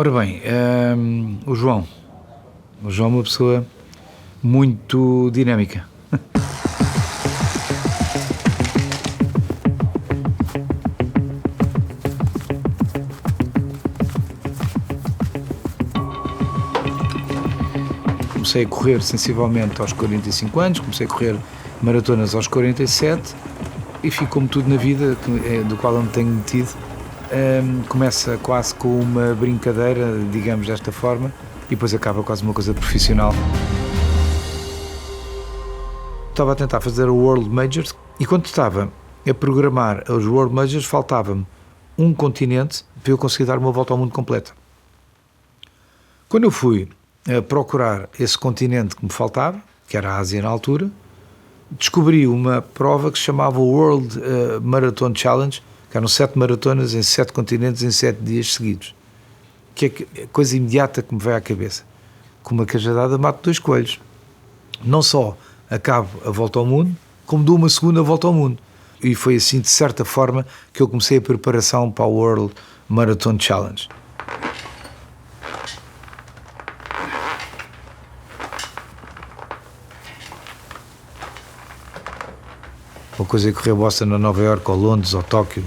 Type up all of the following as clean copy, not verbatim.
Ora bem, o João. O João é uma pessoa muito dinâmica. Comecei a correr sensivelmente aos 45 anos, comecei a correr maratonas aos 47 e fico como tudo na vida, do qual eu me tenho metido. Começa quase com uma brincadeira, digamos desta forma, e depois acaba quase uma coisa profissional. Estava a tentar fazer o World Majors e quando estava a programar os World Majors faltava-me um continente para eu conseguir dar uma volta ao mundo completa. Quando eu fui a procurar esse continente que me faltava, que era a Ásia na altura, descobri uma prova que se chamava World Marathon Challenge, que eram 7 maratonas em 7 continentes em 7 dias seguidos. Que é a coisa imediata que me veio à cabeça. Com uma cajadada mato 2 coelhos. Não só acabo a volta ao mundo, como dou uma segunda volta ao mundo. E foi assim, de certa forma, que eu comecei a preparação para o World Marathon Challenge. Uma coisa é correr a Boston ou Nova Iorque, ou Londres, ou Tóquio,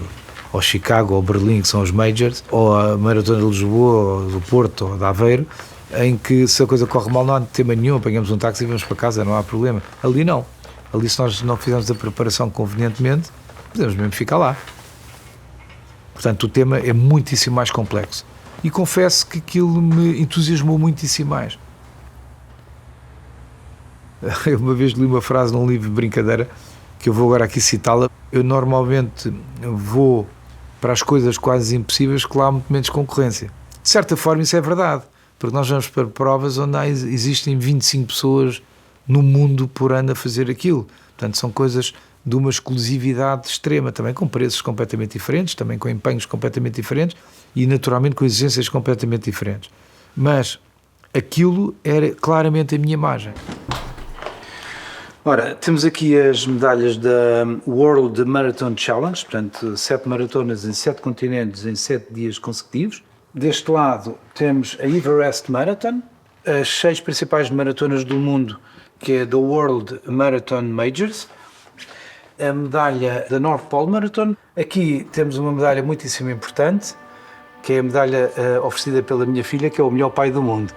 ou Chicago, ou Berlim, que são os majors, ou a Maratona de Lisboa, ou do Porto, ou de Aveiro, em que se a coisa corre mal não há tema nenhum, apanhamos um táxi e vamos para casa, não há problema. Ali não. Ali, se nós não fizermos a preparação convenientemente, podemos mesmo ficar lá. Portanto, o tema é muitíssimo mais complexo. E confesso que aquilo me entusiasmou muitíssimo mais. Eu uma vez li uma frase num livro de brincadeira, que eu vou agora aqui citá-la. Eu normalmente vou para as coisas quase impossíveis que lá há muito menos concorrência. De certa forma isso é verdade, porque nós vamos para provas onde existem 25 pessoas no mundo por ano a fazer aquilo. Portanto, são coisas de uma exclusividade extrema, também com preços completamente diferentes, também com empenhos completamente diferentes e naturalmente com exigências completamente diferentes. Mas aquilo era claramente a minha imagem. Ora, temos aqui as medalhas da World Marathon Challenge, portanto, 7 maratonas em 7 continentes em 7 dias consecutivos. Deste lado temos a Everest Marathon, as 6 principais maratonas do mundo, que é da World Marathon Majors, a medalha da North Pole Marathon. Aqui temos uma medalha muitíssimo importante, que é a medalha oferecida pela minha filha, que é o melhor pai do mundo.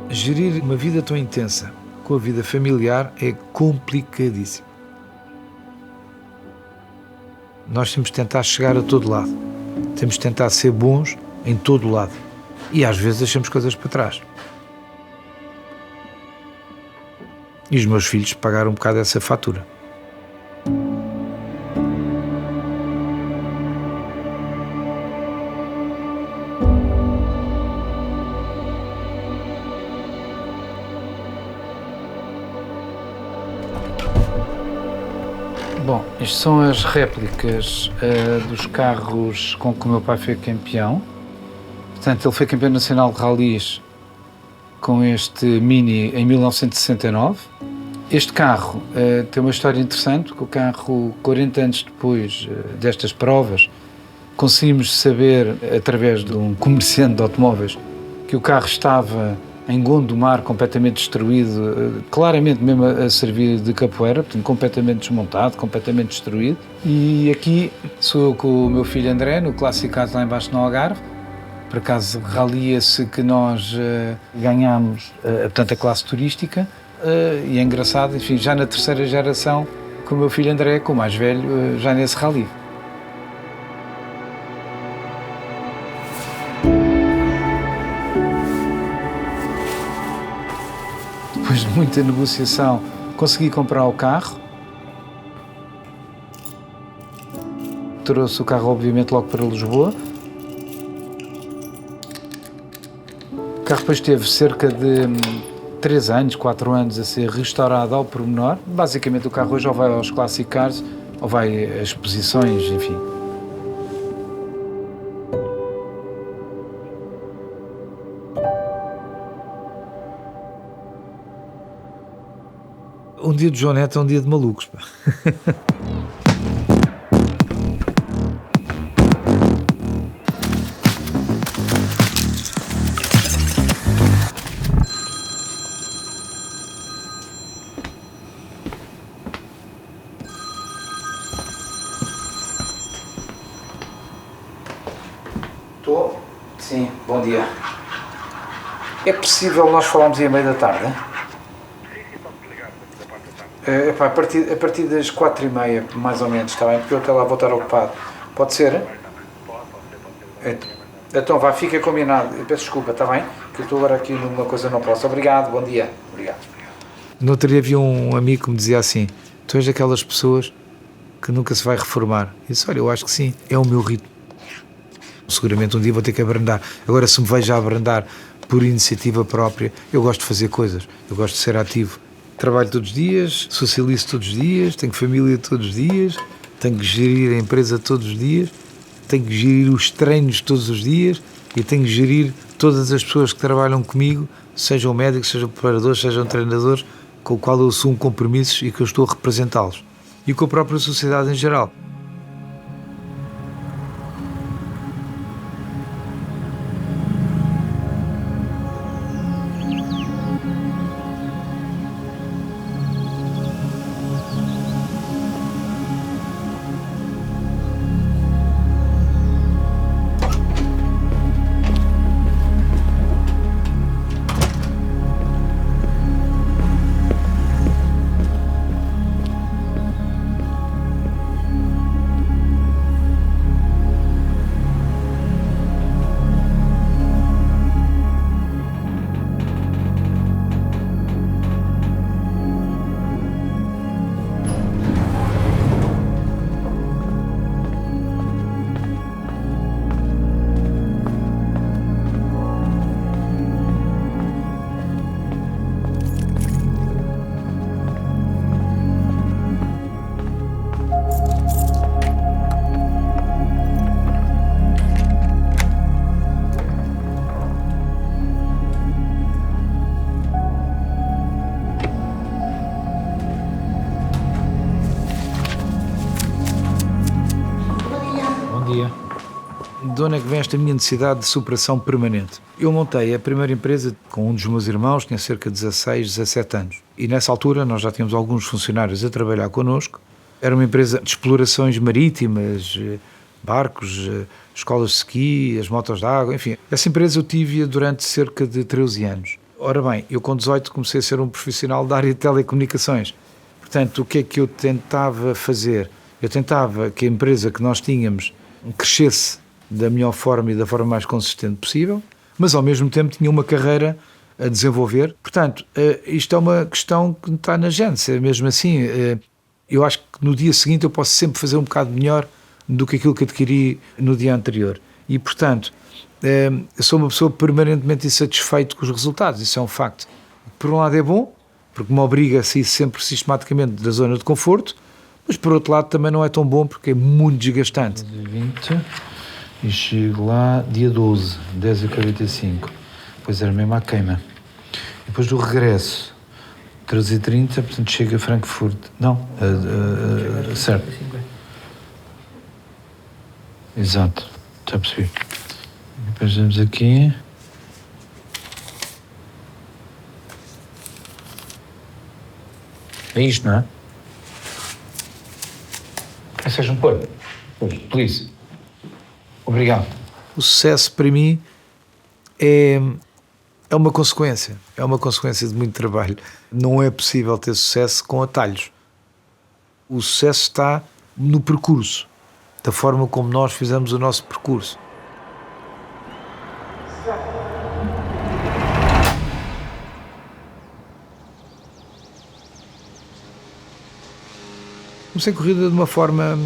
Gerir uma vida tão intensa com a vida familiar é complicadíssimo. Nós temos de tentar chegar a todo lado. Temos de tentar ser bons em todo lado. E às vezes deixamos coisas para trás. E os meus filhos pagaram um bocado essa fatura. Bom, isto são as réplicas dos carros com que o meu pai foi campeão. Portanto, ele foi campeão nacional de rallies com este Mini em 1969. Este carro tem uma história interessante, porque o carro, 40 anos depois destas provas, conseguimos saber, através de um comerciante de automóveis, que o carro estava em Gondomar, completamente destruído, claramente mesmo a servir de capoeira, portanto, completamente desmontado, completamente destruído. E aqui sou eu com o meu filho André, no classificado lá embaixo no Algarve. Por acaso, ralia-se que nós ganhámos, portanto, a classe turística, e é engraçado, enfim, já na terceira geração, com o meu filho André, com o mais velho, já nesse rally. Depois de muita negociação, consegui comprar o carro. Trouxe o carro, obviamente, logo para Lisboa. O carro depois teve cerca de 3 anos, 4 anos a ser restaurado ao pormenor. Basicamente, o carro hoje ou vai aos Classic Cars ou vai a exposições, enfim. Um dia de João Neto é um dia de malucos, pá. Estou? Sim, bom dia. É possível nós falarmos aí à meia da tarde? A partir das 4h30, mais ou menos, está bem? Porque eu até lá vou estar ocupado. Pode ser? Então vá, fica combinado. Eu peço desculpa, está bem? Que eu estou agora aqui numa coisa, não posso. Obrigado, bom dia. Obrigado. No outro dia havia um amigo que me dizia assim: tu és daquelas pessoas que nunca se vai reformar. Eu disse: olha, eu acho que sim, é o meu ritmo. Seguramente um dia vou ter que abrandar. Agora, se me vejo a abrandar por iniciativa própria, eu gosto de fazer coisas, eu gosto de ser ativo. Trabalho todos os dias, socializo todos os dias, tenho família todos os dias, tenho que gerir a empresa todos os dias, tenho que gerir os treinos todos os dias e tenho que gerir todas as pessoas que trabalham comigo, sejam médicos, sejam preparadores, sejam treinadores, com o qual eu assumo compromissos e que eu estou a representá-los. E com a própria sociedade em geral. De onde é que vem esta minha necessidade de superação permanente? Eu montei a primeira empresa com um dos meus irmãos, tinha cerca de 16, 17 anos. E nessa altura nós já tínhamos alguns funcionários a trabalhar connosco. Era uma empresa de explorações marítimas, barcos, escolas de ski, as motos de água, enfim. Essa empresa eu tive-a durante cerca de 13 anos. Ora bem, eu com 18 comecei a ser um profissional da área de telecomunicações. Portanto, o que é que eu tentava fazer? Eu tentava que a empresa que nós tínhamos crescesse da melhor forma e da forma mais consistente possível, mas ao mesmo tempo tinha uma carreira a desenvolver. Portanto, isto é uma questão que está na gênese, é mesmo assim. Eu acho que no dia seguinte eu posso sempre fazer um bocado melhor do que aquilo que adquiri no dia anterior. E, portanto, eu sou uma pessoa permanentemente insatisfeito com os resultados, isso é um facto. Por um lado é bom, porque me obriga a sair sempre sistematicamente da zona de conforto, mas por outro lado também não é tão bom porque é muito desgastante. 20 e chego lá dia 12, 10h45, depois era mesmo à queima. E depois do regresso, 13h30, portanto chego a Frankfurt, não, certo. Exato, já percebi. E depois vamos aqui. É isto, não é? Seja-me pôr. Please. Obrigado. O sucesso para mim é uma consequência de muito trabalho. Não é possível ter sucesso com atalhos. O sucesso está no percurso, da forma como nós fizemos o nosso percurso. Comecei a corrida de uma forma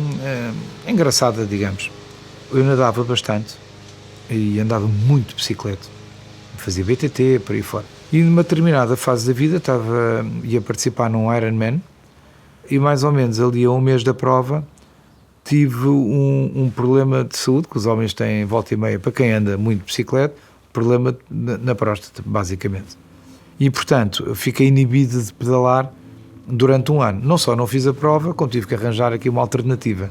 engraçada, digamos. Eu nadava bastante e andava muito de bicicleta. Fazia BTT, por aí fora. E numa determinada fase da vida ia participar num Ironman e mais ou menos ali a um mês da prova tive um problema de saúde, que os homens têm volta e meia para quem anda muito de bicicleta, problema na próstata, basicamente. E, portanto, fiquei inibido de pedalar durante um ano. Não só não fiz a prova, como tive que arranjar aqui uma alternativa.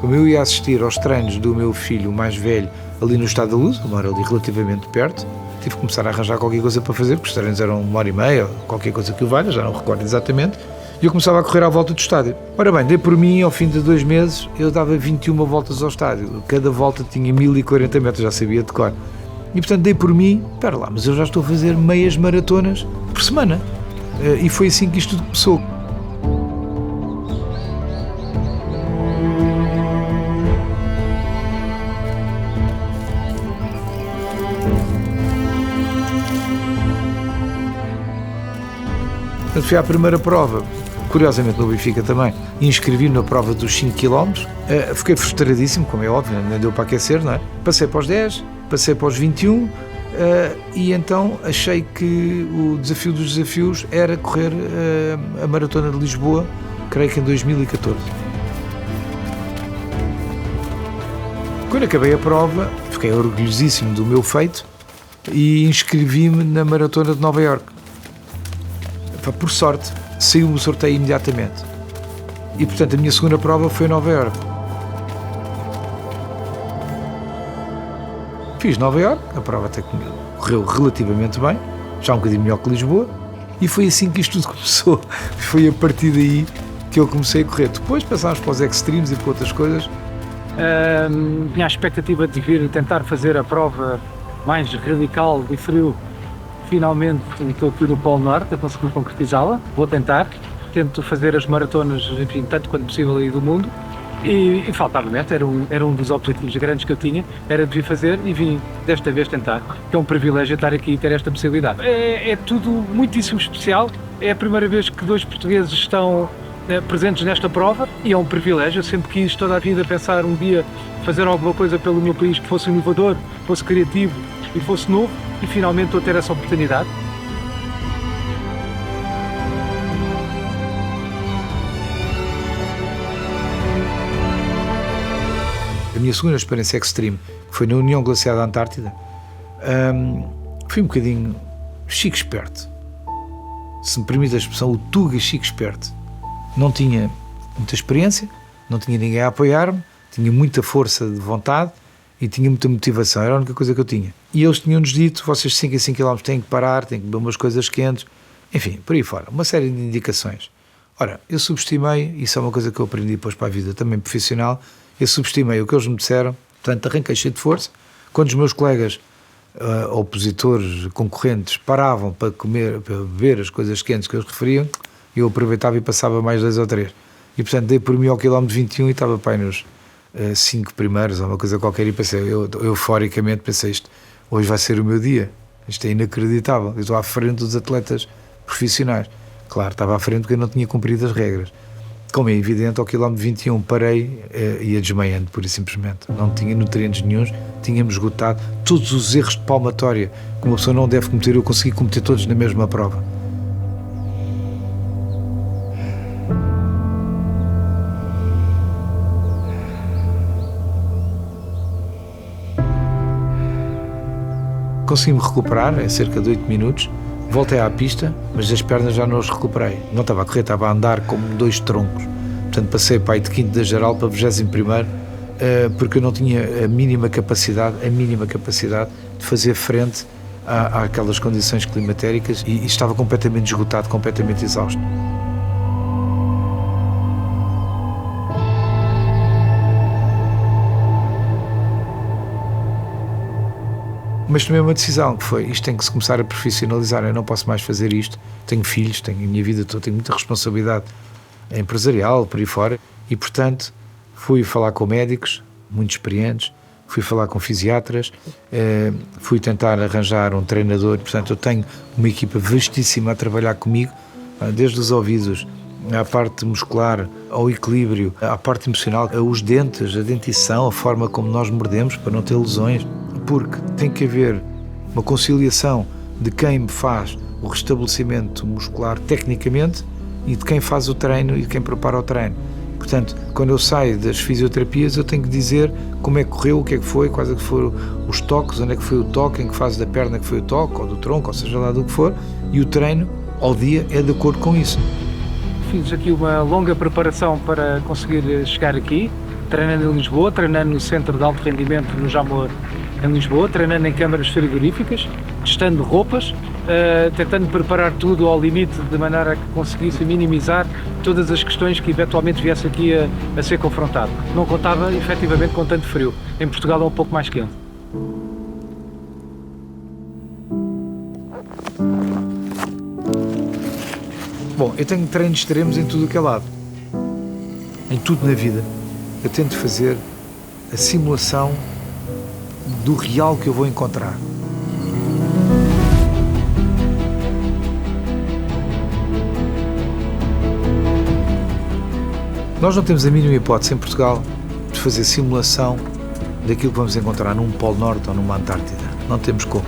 Como eu ia assistir aos treinos do meu filho mais velho ali no Estado da Luz, eu moro ali relativamente perto, tive que começar a arranjar qualquer coisa para fazer, porque os treinos eram 1h30, qualquer coisa que o valha, já não recordo exatamente, e eu começava a correr à volta do estádio. Ora bem, dei por mim, ao fim de 2 meses, eu dava 21 voltas ao estádio. Cada volta tinha 1040 metros, já sabia de cor. E portanto dei por mim, espera lá, mas eu já estou a fazer meias maratonas por semana. E foi assim que isto tudo começou. Portanto, fui à primeira prova, curiosamente no Benfica também, inscrevi-me na prova dos 5 km, fiquei frustradíssimo, como é óbvio, nem deu para aquecer, não é? Passei para os 10, passei para os 21 e então achei que o desafio dos desafios era correr a Maratona de Lisboa, creio que em 2014. Quando acabei a prova, fiquei orgulhosíssimo do meu feito e inscrevi-me na Maratona de Nova Iorque. Por sorte, saiu-me o sorteio imediatamente. E, portanto, a minha segunda prova foi em Nova Iorque. Fiz Nova Iorque, a prova até correu relativamente bem, já um bocadinho melhor que Lisboa, e foi assim que isto tudo começou. Foi a partir daí que eu comecei a correr. Depois passámos para os extremes e para outras coisas. Tinha a expectativa de vir tentar fazer a prova mais radical e frio. Finalmente estou aqui no Polo Norte a conseguir concretizá-la, vou tentar, tento fazer as maratonas, enfim, tanto quanto possível aí do mundo e faltava meta, era um dos objetivos grandes que eu tinha, era de vir fazer e vim desta vez tentar, que é um privilégio estar aqui e ter esta possibilidade. É tudo muitíssimo especial, é a primeira vez que 2 portugueses estão presentes nesta prova e é um privilégio. Eu sempre quis toda a vida pensar um dia fazer alguma coisa pelo meu país que fosse inovador, fosse criativo e fosse novo, e finalmente estou a ter essa oportunidade. A minha segunda experiência extreme, que foi na União Glaciar da Antártida, fui um bocadinho chique esperto. Se me permite a expressão, o Tuga chique esperto. Não tinha muita experiência, não tinha ninguém a apoiar-me, tinha muita força de vontade e tinha muita motivação, era a única coisa que eu tinha. E eles tinham-nos dito, vocês 5 a 5 km têm que parar, têm que beber umas coisas quentes, enfim, por aí fora, uma série de indicações. Ora, eu subestimei, isso é uma coisa que eu aprendi depois para a vida também profissional, eu subestimei o que eles me disseram, portanto arranquei cheio de força. Quando os meus colegas opositores, concorrentes, paravam para comer, para beber as coisas quentes que eles referiam, eu aproveitava e passava mais 2 ou 3. E portanto dei por mim ao quilómetro 21 e estava para aí nos 5 primeiros ou uma coisa qualquer e pensei, eu euforicamente pensei, isto hoje vai ser o meu dia, isto é inacreditável, eu estou à frente dos atletas profissionais. Claro, estava à frente porque eu não tinha cumprido as regras. Como é evidente, ao quilómetro 21 parei e ia desmaiando, pura e simplesmente. Não tinha nutrientes nenhuns, tínhamos esgotado todos os erros de palmatória que uma pessoa não deve cometer, eu consegui cometer todos na mesma prova. Consegui-me recuperar em cerca de 8 minutos, voltei à pista, mas as pernas já não as recuperei. Não estava a correr, estava a andar como 2 troncos. Portanto, passei para aí de 5º da geral para 21º, porque eu não tinha a mínima capacidade de fazer frente àquelas condições climatéricas e estava completamente esgotado, completamente exausto. Mas tomei uma decisão, que foi, isto tem que se começar a profissionalizar, eu não posso mais fazer isto, tenho filhos, tenho a minha vida toda, tenho muita responsabilidade empresarial, por aí fora, e portanto fui falar com médicos, muito experientes, fui falar com fisiatras, fui tentar arranjar um treinador, portanto eu tenho uma equipa vastíssima a trabalhar comigo, desde os ouvidos, à parte muscular, ao equilíbrio, à parte emocional, os dentes, a dentição, a forma como nós mordemos para não ter lesões, porque tem que haver uma conciliação de quem me faz o restabelecimento muscular tecnicamente e de quem faz o treino e de quem prepara o treino. Portanto, quando eu saio das fisioterapias, eu tenho que dizer como é que correu, o que é que foi, quais é que foram os toques, onde é que foi o toque, em que fase da perna que foi o toque, ou do tronco, ou seja lá do que for, e o treino ao dia é de acordo com isso. Fiz aqui uma longa preparação para conseguir chegar aqui, treinando em Lisboa, treinando no Centro de Alto Rendimento no Jamor em Lisboa, treinando em câmaras frigoríficas, testando roupas, tentando preparar tudo ao limite de maneira a que conseguisse minimizar todas as questões que eventualmente viesse aqui a ser confrontado. Não contava efetivamente com tanto frio. Em Portugal é um pouco mais quente. Bom, eu tenho treinos extremos em tudo o que é lado. Em tudo na vida. Eu tento fazer a simulação do real que eu vou encontrar. Nós não temos a mínima hipótese em Portugal de fazer simulação daquilo que vamos encontrar num Polo Norte ou numa Antártida. Não temos como.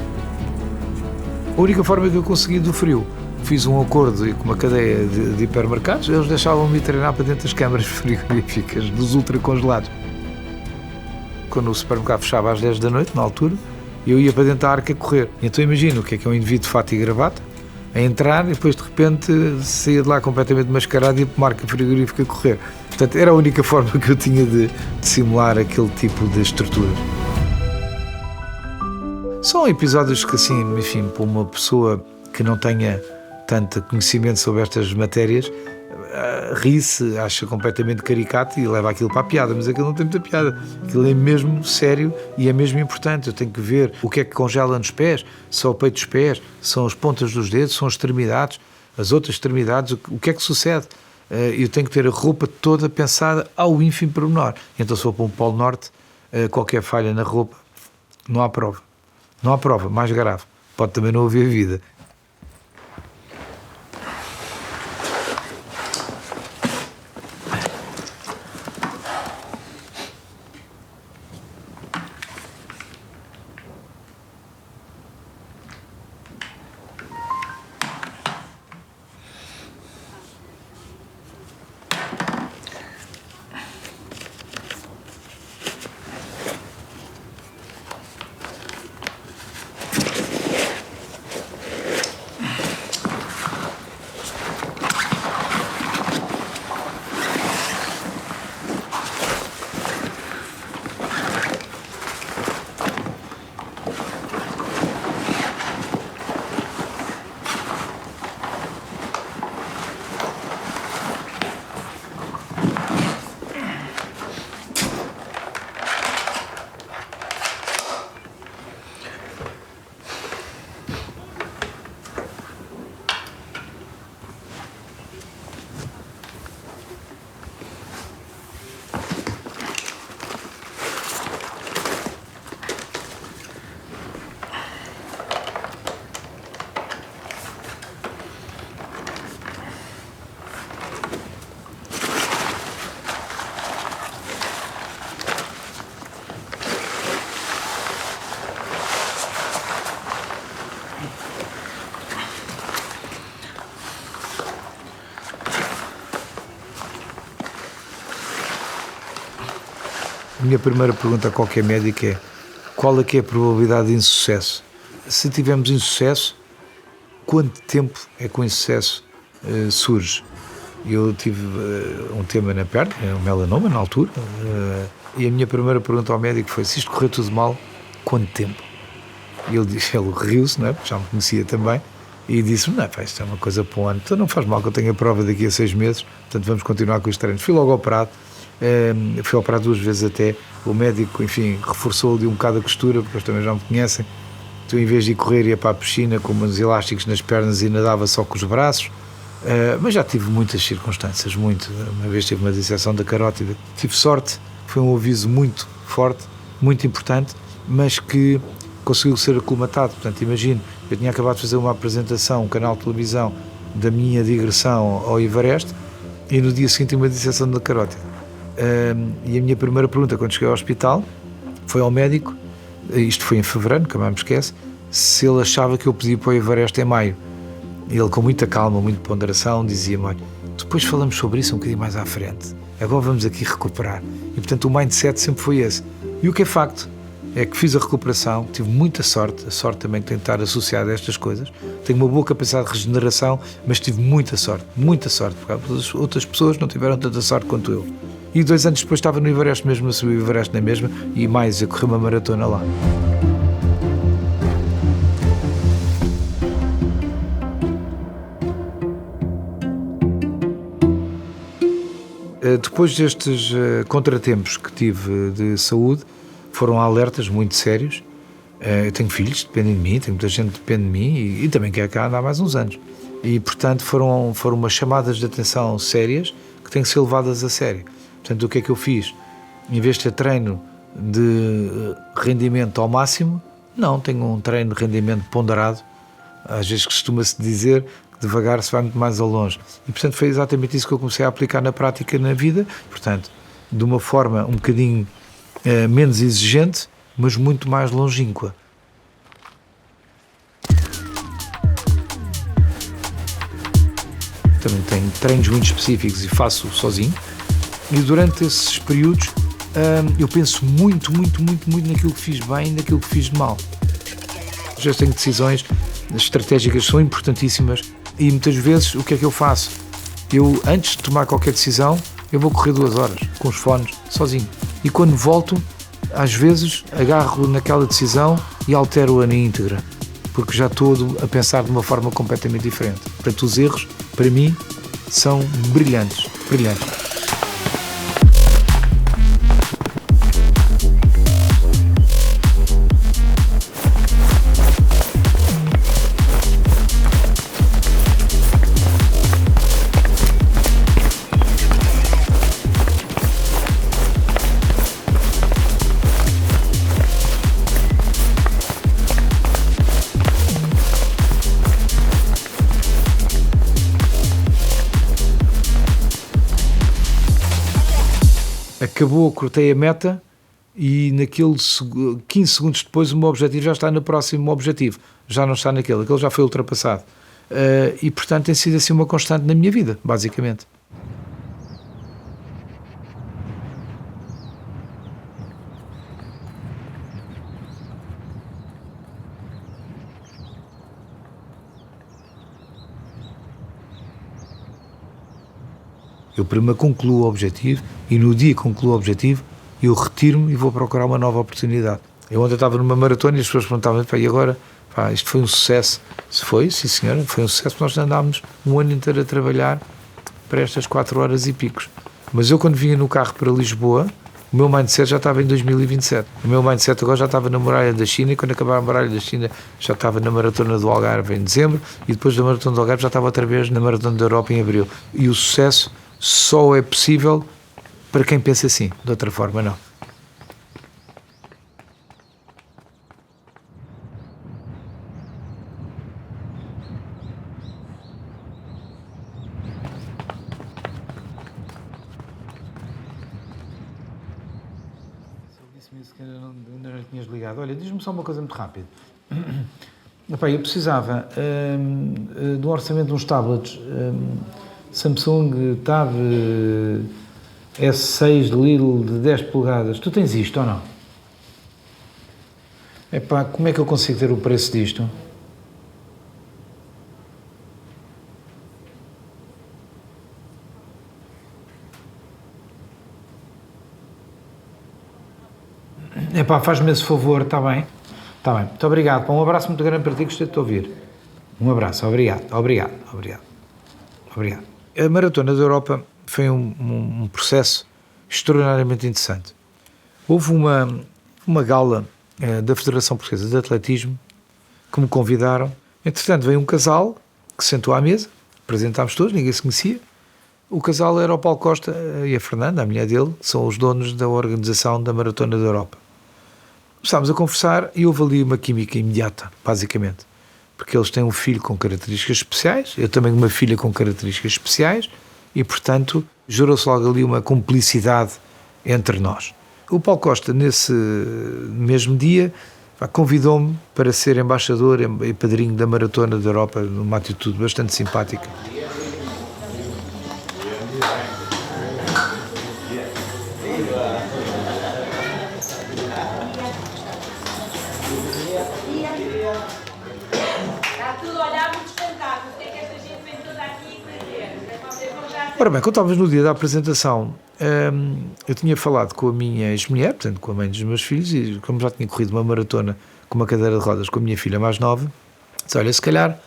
A única forma que eu consegui do frio, fiz um acordo com uma cadeia de hipermercados, eles deixavam-me treinar para dentro das câmaras frigoríficas, dos ultracongelados. Quando o supermercado fechava às 10 da noite, na altura, eu ia para dentro da arca correr. Então imagino o que é um indivíduo de fato e gravata, a entrar e depois de repente saía de lá completamente mascarado e ia para uma arca frigorífica correr. Portanto, era a única forma que eu tinha de simular aquele tipo de estrutura. São episódios que assim, enfim, para uma pessoa que não tenha tanto conhecimento sobre estas matérias, ri-se, acha completamente caricato e leva aquilo para a piada, mas aquilo não tem muita piada. Aquilo é mesmo sério e é mesmo importante. Eu tenho que ver o que é que congela nos pés, são o peito dos pés, são as pontas dos dedos, são as extremidades, as outras extremidades, o que é que sucede? Eu tenho que ter a roupa toda pensada ao ínfimo pormenor. Então se for para um Polo Norte, qualquer falha na roupa, não há prova. Não há prova, mais grave. Pode também não haver vida. A minha primeira pergunta a qualquer médico é: qual é que é a probabilidade de insucesso? Se tivermos insucesso, quanto tempo é que o insucesso surge? Eu tive um tema na perna, um melanoma na altura, e a minha primeira pergunta ao médico foi: se isto correr tudo mal, quanto tempo? E ele riu-se, não é? Porque já me conhecia também, e disse-me: não, isto é uma coisa para um ano, então não faz mal que eu tenha a prova daqui a 6 meses, portanto vamos continuar com os treinos. Fui logo operado. Fui operado 2 vezes até. O médico, enfim, reforçou-lhe um bocado a costura, porque eles também já me conhecem. Então, em vez de ir correr, ia para a piscina com uns elásticos nas pernas e nadava só com os braços. Mas já tive muitas circunstâncias, muito. Uma vez tive uma disseção da carótida. Tive sorte, foi um aviso muito forte, muito importante, mas que conseguiu ser aclimatado. Portanto, imagino, eu tinha acabado de fazer uma apresentação, um canal de televisão, da minha digressão ao Everest, e no dia seguinte uma disseção da carótida. E a minha primeira pergunta quando cheguei ao hospital foi ao médico, isto foi em fevereiro, nunca mais me esquece, se ele achava que eu podia ir para o Everest em maio. E ele, com muita calma, muita ponderação, dizia-me: olha, depois falamos sobre isso um bocadinho mais à frente, agora vamos aqui recuperar. E portanto o mindset sempre foi esse. E o que é facto é que fiz a recuperação, tive muita sorte, a sorte também tem de estar associada a estas coisas. Tenho uma boa capacidade de regeneração, mas tive muita sorte, porque as outras pessoas não tiveram tanta sorte quanto eu. E 2 anos depois estava no Everest mesmo, a subir o Everest na mesma, e mais, a correr uma maratona lá. Depois destes contratempos que tive de saúde, foram alertas muito sérios. Eu tenho filhos que dependem de mim, tenho muita gente que depende de mim e também quero cá andar mais uns anos. E, portanto, foram umas chamadas de atenção sérias que têm que ser levadas a sério. Portanto, o que é que eu fiz? Em vez de ter treino de rendimento ao máximo, não, tenho um treino de rendimento ponderado. Às vezes costuma-se dizer que devagar se vai muito mais ao longe. E, portanto, foi exatamente isso que eu comecei a aplicar na prática na vida. Portanto, de uma forma um bocadinho menos exigente, mas muito mais longínqua. Também tenho treinos muito específicos e faço sozinho. E durante esses períodos eu penso muito naquilo que fiz bem e naquilo que fiz de mal. Já tenho decisões estratégicas que são importantíssimas e muitas vezes o que é que eu faço? Eu, antes de tomar qualquer decisão, eu vou correr 2 horas com os fones, sozinho. E quando volto, às vezes agarro naquela decisão e altero-a na íntegra, porque já estou a pensar de uma forma completamente diferente. Portanto, os erros, para mim, são brilhantes. Acabou, cortei a meta e naqueles 15 segundos depois o meu objetivo já está no próximo objetivo, já não está aquele já foi ultrapassado. E portanto tem sido assim uma constante na minha vida, basicamente. Eu primeiro concluo o objetivo e no dia que concluo o objetivo eu retiro-me e vou procurar uma nova oportunidade. Eu ontem estava numa maratona e as pessoas perguntavam, e agora, isto foi um sucesso? Se foi, sim senhora, foi um sucesso, nós andámos um ano inteiro a trabalhar para estas 4 horas e picos. Mas eu quando vinha no carro para Lisboa, o meu mindset já estava em 2027. O meu mindset agora já estava na Muralha da China e quando acabar a Muralha da China já estava na Maratona do Algarve em dezembro e depois da Maratona do Algarve já estava outra vez na Maratona da Europa em abril. E o sucesso só é possível para quem pensa assim, de outra forma não. Disse-me isso que ainda não tinhas ligado. Olha, diz-me só uma coisa muito rápida. Eu precisava de um orçamento de uns tablets Samsung Tab S6 Lidl de 10 polegadas. Tu tens isto ou não? Como é que eu consigo ter o preço disto? Faz-me esse favor, está bem? Está bem, muito obrigado. Um abraço muito grande para ti, gostei de te ouvir. Um abraço, obrigado. A Maratona da Europa foi um processo extraordinariamente interessante. Houve uma gala da Federação Portuguesa de Atletismo que me convidaram. Entretanto, veio um casal que se sentou à mesa, apresentámos todos, ninguém se conhecia. O casal era o Paulo Costa e a Fernanda, a mulher dele, que são os donos da organização da Maratona da Europa. Começámos a conversar e houve ali uma química imediata, basicamente. Porque eles têm um filho com características especiais, eu também uma filha com características especiais e, portanto, gerou-se logo ali uma cumplicidade entre nós. O Paulo Costa, nesse mesmo dia, convidou-me para ser embaixador e padrinho da Maratona da Europa, numa atitude bastante simpática. Ora bem, quando estávamos no dia da apresentação, eu tinha falado com a minha ex-mulher, portanto com a mãe dos meus filhos, e como já tinha corrido uma maratona com uma cadeira de rodas com a minha filha mais nova, disse, olha, se calhar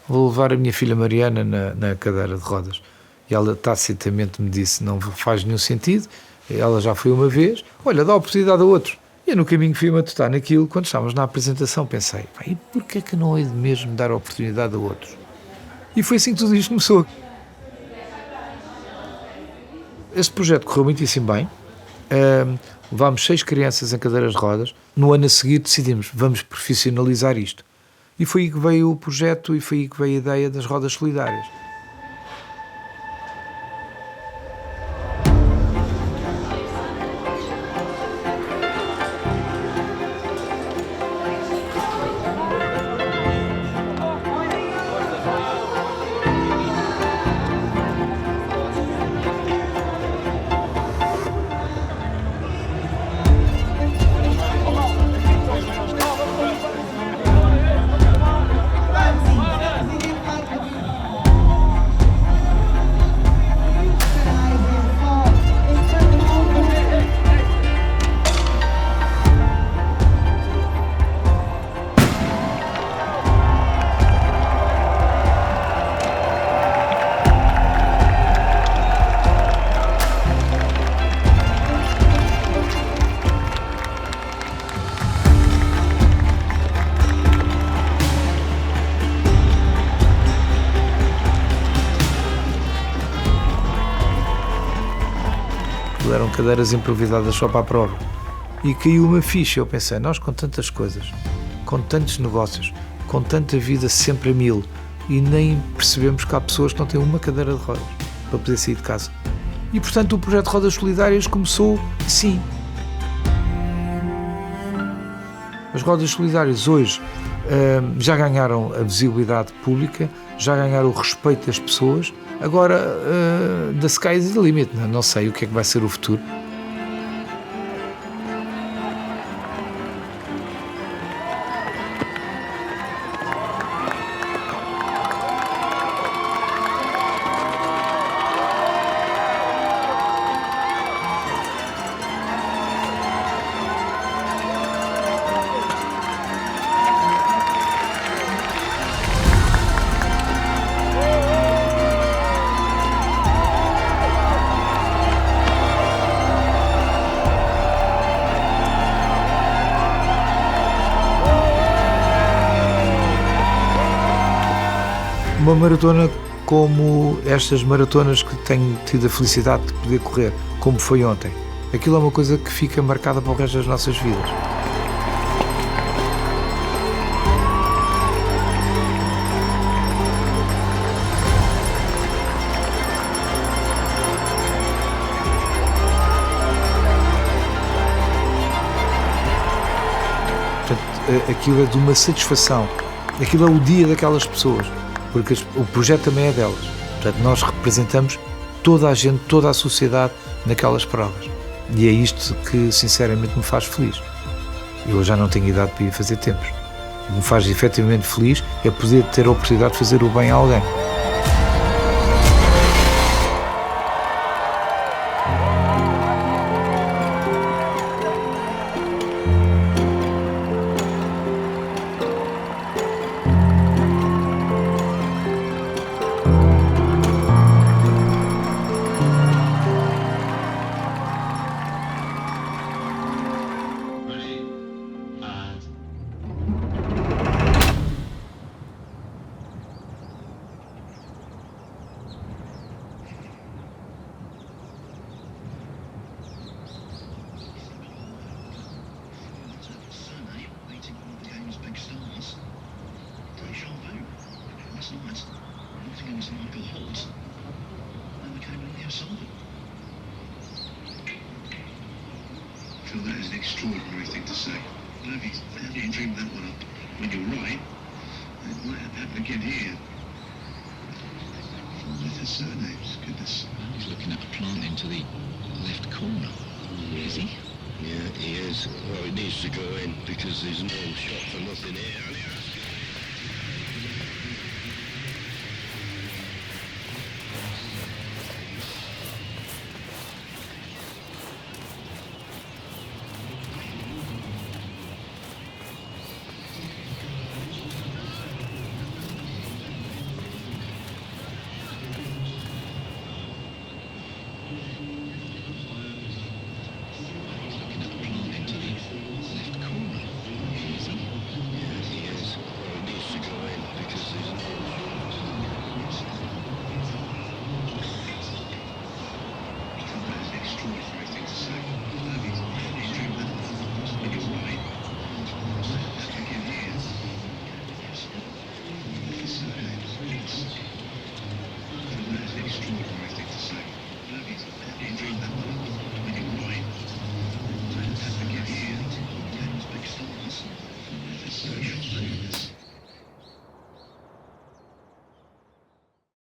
vou levar a minha filha Mariana na cadeira de rodas. E ela tacitamente me disse, não faz nenhum sentido, ela já foi uma vez, olha, dá a oportunidade a outro. E eu no caminho fui matutar naquilo, quando estávamos na apresentação pensei, e porquê que não hei de mesmo dar a oportunidade a outros? E foi assim que tudo isto começou. Este projeto correu muitíssimo bem, levámos 6 crianças em cadeiras de rodas, no ano a seguir decidimos, vamos profissionalizar isto. E foi aí que veio o projeto e foi aí que veio a ideia das rodas solidárias. Eram cadeiras improvisadas só para a prova. E caiu uma ficha. Eu pensei, nós com tantas coisas, com tantos negócios, com tanta vida sempre a 1000, e nem percebemos que há pessoas que não têm uma cadeira de rodas para poder sair de casa. E portanto o projeto Rodas Solidárias começou assim. As rodas solidárias hoje já ganharam a visibilidade pública, já ganharam o respeito das pessoas. Agora, the sky is the limit, não sei o que é que vai ser o futuro. Uma maratona como estas maratonas que tenho tido a felicidade de poder correr, como foi ontem, aquilo é uma coisa que fica marcada para o resto das nossas vidas. Portanto, aquilo é de uma satisfação, aquilo é o dia daquelas pessoas. Porque o projeto também é delas. Portanto, nós representamos toda a gente, toda a sociedade naquelas provas. E é isto que, sinceramente, me faz feliz. Eu já não tenho idade para ir fazer tempos. O que me faz efetivamente feliz é poder ter a oportunidade de fazer o bem a alguém. Phil, that is an extraordinary thing to say. How do you dream that one up? When you're right, it might happen again here. With the surnames, goodness. Well, he's looking at a plant into the left corner. Is he? Yeah, he is. Well, it needs to go in because there's no shot for nothing here.